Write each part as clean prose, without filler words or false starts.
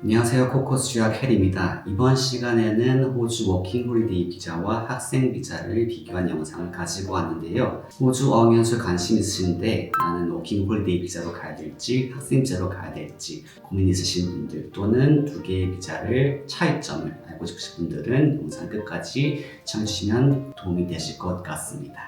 안녕하세요. 코코스 유학 헬입니다. 이번 시간에는 호주 워킹 홀리데이 비자와 학생 비자를 비교한 영상을 가지고 왔는데요. 호주 어학연수에 관심 있으신데 나는 워킹 홀리데이 비자로 가야 될지 학생 비자로 가야 될지 고민 있으신 분들 또는 두 개의 비자를 차이점을 알고 싶으신 분들은 영상 끝까지 시청해주시면 도움이 되실 것 같습니다.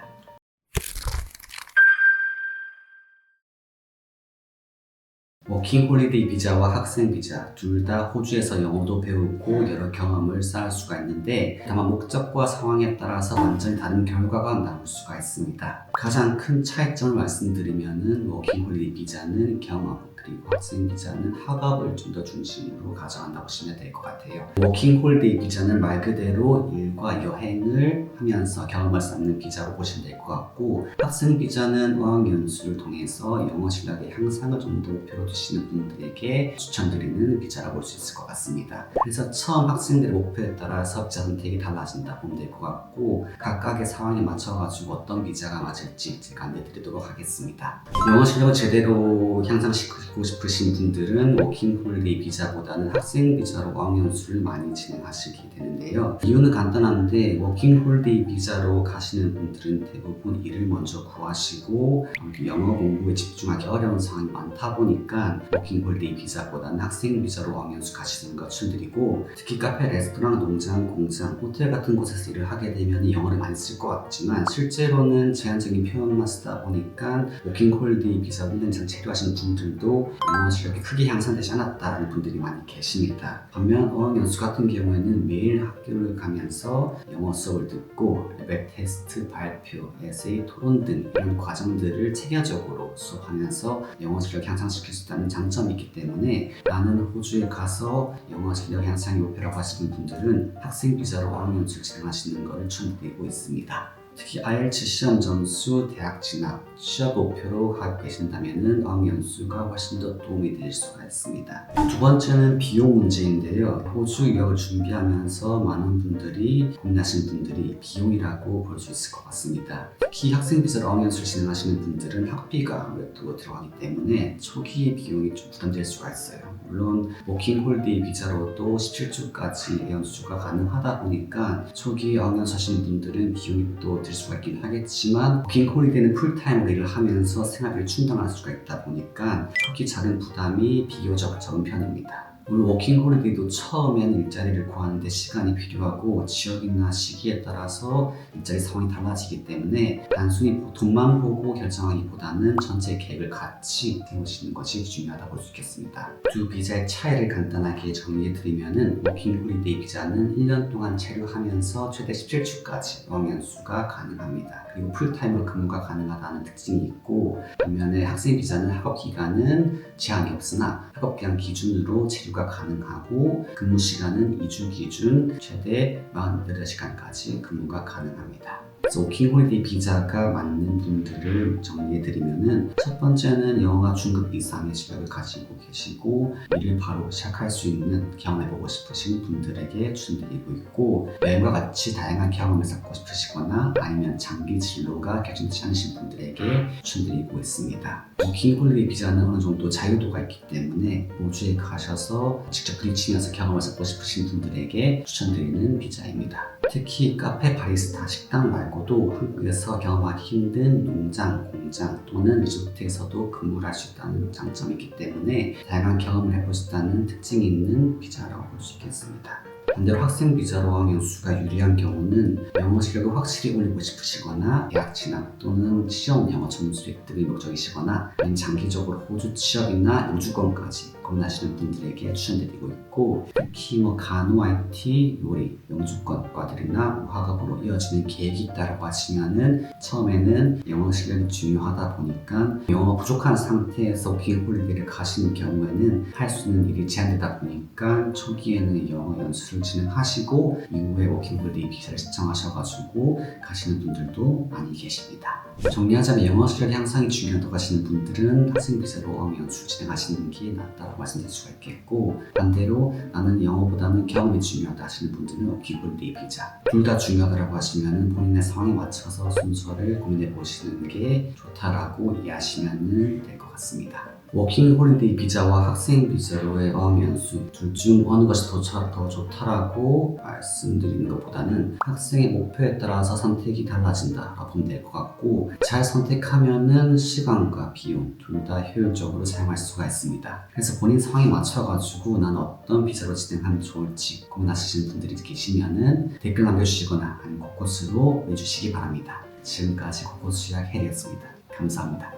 워킹 홀리데이 비자와 학생 비자 둘 다 호주에서 영어도 배우고 여러 경험을 쌓을 수가 있는데 다만 목적과 상황에 따라서 완전히 다른 결과가 나올 수가 있습니다. 가장 큰 차이점을 말씀드리면은 워킹 홀리데이 비자는 경험 그리고 학생 비자는 학업을 좀 더 중심으로 가져간다고 보시면 될 것 같아요. 워킹 홀리데이 비자는 말 그대로 일과 여행을 하면서 경험을 쌓는 비자로 보시면 될 것 같고, 학생 비자는 어학연수를 통해서 영어 실력의 향상을 좀 더 목표로 두시는 분들에게 추천드리는 비자라고 볼 수 있을 것 같습니다. 그래서 처음 학생들의 목표에 따라서 비자 선택이 달라진다 보면 될 것 같고, 각각의 상황에 맞춰가지고 어떤 비자가 맞을지 제가 안내드리도록 하겠습니다. 영어 실력을 제대로 향상시키고 싶으신 분들은 워킹 홀리데이 비자보다는 학생 비자로 어학연수를 많이 진행하시게 되는데요. 이유는 간단한데 워킹 홀리데이 비자로 가시는 분들은 대부분 일을 먼저 구하시고 영어 공부에 집중하기 어려운 상황이 많다 보니까 워킹 홀리데이 비자보다는 학생 비자로 어학연수 가시는 걸 추천드리고, 특히 카페, 레스토랑, 농장, 공장, 호텔 같은 곳에서 일을 하게 되면 영어를 많이 쓸 것 같지만 실제로는 제한적인 표현만 쓰다 보니까 워킹 홀리데이 비자 1년 이상 체류하시는 분들도 영어 실력이 크게 향상되지 않았다는 분들이 많이 계십니다. 반면 어학연수 같은 경우에는 매일 학교를 가면서 영어 수업을 듣고 레벨 테스트, 발표, 에세이, 토론 등 이런 과정들을 체계적으로 수업하면서 영어 실력 향상시킬 수 있다는 장점이 있기 때문에 나는 호주에 가서 영어 실력 향상이 목표라고 하시는 분들은 학생 비자로 어학연수를 진행하시는 것을 추천드리고 있습니다. 특히 IELTS 시험 점수, 대학 진학, 취업 목표로 가고 계신다면 어학연수가 훨씬 더 도움이 될 수가 있습니다. 두 번째는 비용 문제인데요. 호주 유학을 준비하면서 많은 분들이 고민하시는 분들이 비용이라고 볼 수 있을 것 같습니다. 특히 학생 비자로 어학연수를 진행하시는 분들은 학비가 아무래도 들어가기 때문에 초기 비용이 좀 부담될 수가 있어요. 물론 워킹 홀리데이 비자로도 17주까지 연수가 가능하다 보니까 초기 어학연수 하시는 분들은 비용이 또 들 수가 있긴 하겠지만, 워킹 홀리데이는 풀타임으로 일을 하면서 생활비를 충당할 수가 있다 보니까 초기 작은 부담이 비교적 적은 편입니다. 물론 워킹 홀리데이도 처음에는 일자리를 구하는데 시간이 필요하고 지역이나 시기에 따라서 일자리 상황이 달라지기 때문에 단순히 돈만 보고 결정하기보다는 전체 계획을 같이 세우시는 것이 중요하다고 볼 수 있겠습니다. 두 비자의 차이를 간단하게 정리해드리면 워킹 홀리데이 비자는 1년 동안 체류하면서 최대 17주까지 어학연수가 가능합니다. 그리고 풀타임으로 근무가 가능하다는 특징이 있고, 반면에 학생 비자는 학업 기간은 제한이 없으나 학업 기간 기준으로 체류가 가능하고 근무 시간은 2주 기준 최대 48시간까지 근무가 가능합니다. 그래서 워킹 홀리데이 비자가 맞는 분들을 정리해드리면은, 첫 번째는 영어가 중급 이상의 실력을 가지고 계시고 일을 바로 시작할 수 있는 경험해보고 싶으신 분들에게 추천드리고 있고, 여행과 같이 다양한 경험을 쌓고 싶으시거나 아니면 장기 진로가 개선치 않으신 분들에게 추천드리고 있습니다. 워킹 홀리데이 비자는 어느 정도 자유도가 있기 때문에 호주에 가셔서 직접 부딪히면서 경험을 쌓고 싶으신 분들에게 추천드리는 비자입니다. 특히 카페, 바리스타, 식당 말고도 한국에서 경험하기 힘든 농장, 공장 또는 리조트에서도 근무를 할 수 있다는 장점이 있기 때문에 다양한 경험을 해볼 수 있다는 특징이 있는 비자라고 볼 수 있겠습니다. 반대로 학생 비자로 어학연수가 유리한 경우는 영어 실력을 확실히 올리고 싶으시거나 대학 진학 또는 시험 영어 점수 획득이 목적이시거나 아니면 장기적으로 호주 취업이나 영주권까지 고민하시는 분들에게 추천드리고 있고, 특히 간호, IT, 요리, 영주권과들이나 학업으로 이어지는 계획이 있다고 하시면은 처음에는 영어 실력이 중요하다 보니까 영어 부족한 상태에서 워킹 홀리데이를 가시는 경우에는 할 수 있는 일이 제한되다 보니까 초기에는 영어 연수를 진행하시고 이후에 워킹 홀리데이 비자를 신청하셔가지고 가시는 분들도 많이 계십니다. 정리하자면 영어 실력 향상이 중요하다고 하시는 분들은 학생 비자로 어학연수 진행하시는 게 낫다고 말씀드릴 수가 있겠고, 반대로 나는 영어보다는 경험이 중요하다 하시는 분들은 워킹 홀리데이 비자, 둘 다 중요하다고 하시면 본인의 상황에 맞춰서 순서를 고민해 보시는 게 좋다라고 이해하시면 될 것 같습니다. 워킹 홀리데이 비자와 학생 비자로의 어학연수 둘 중 어느 것이 더 좋다라고 말씀드리는 것보다는 학생의 목표에 따라서 선택이 달라진다라고 보면 될 것 같고, 잘 선택하면은 시간과 비용 둘 다 효율적으로 사용할 수가 있습니다. 그래서 본인 상황에 맞춰가지고 난 어떤 비자로 진행하면 좋을지 고민하시는 분들이 계시면은 댓글 남겨주시거나 아니면 곳곳으로 내주시기 바랍니다. 지금까지 곳곳 요약 해드렸습니다. 감사합니다.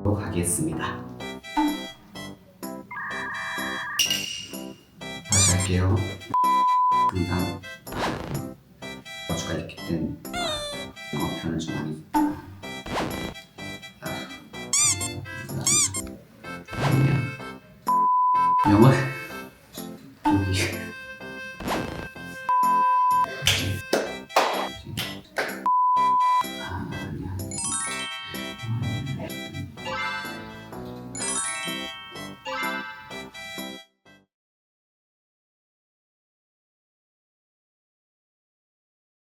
하겠습니다. 다시 할게요. 상담. 주가 있기 때문에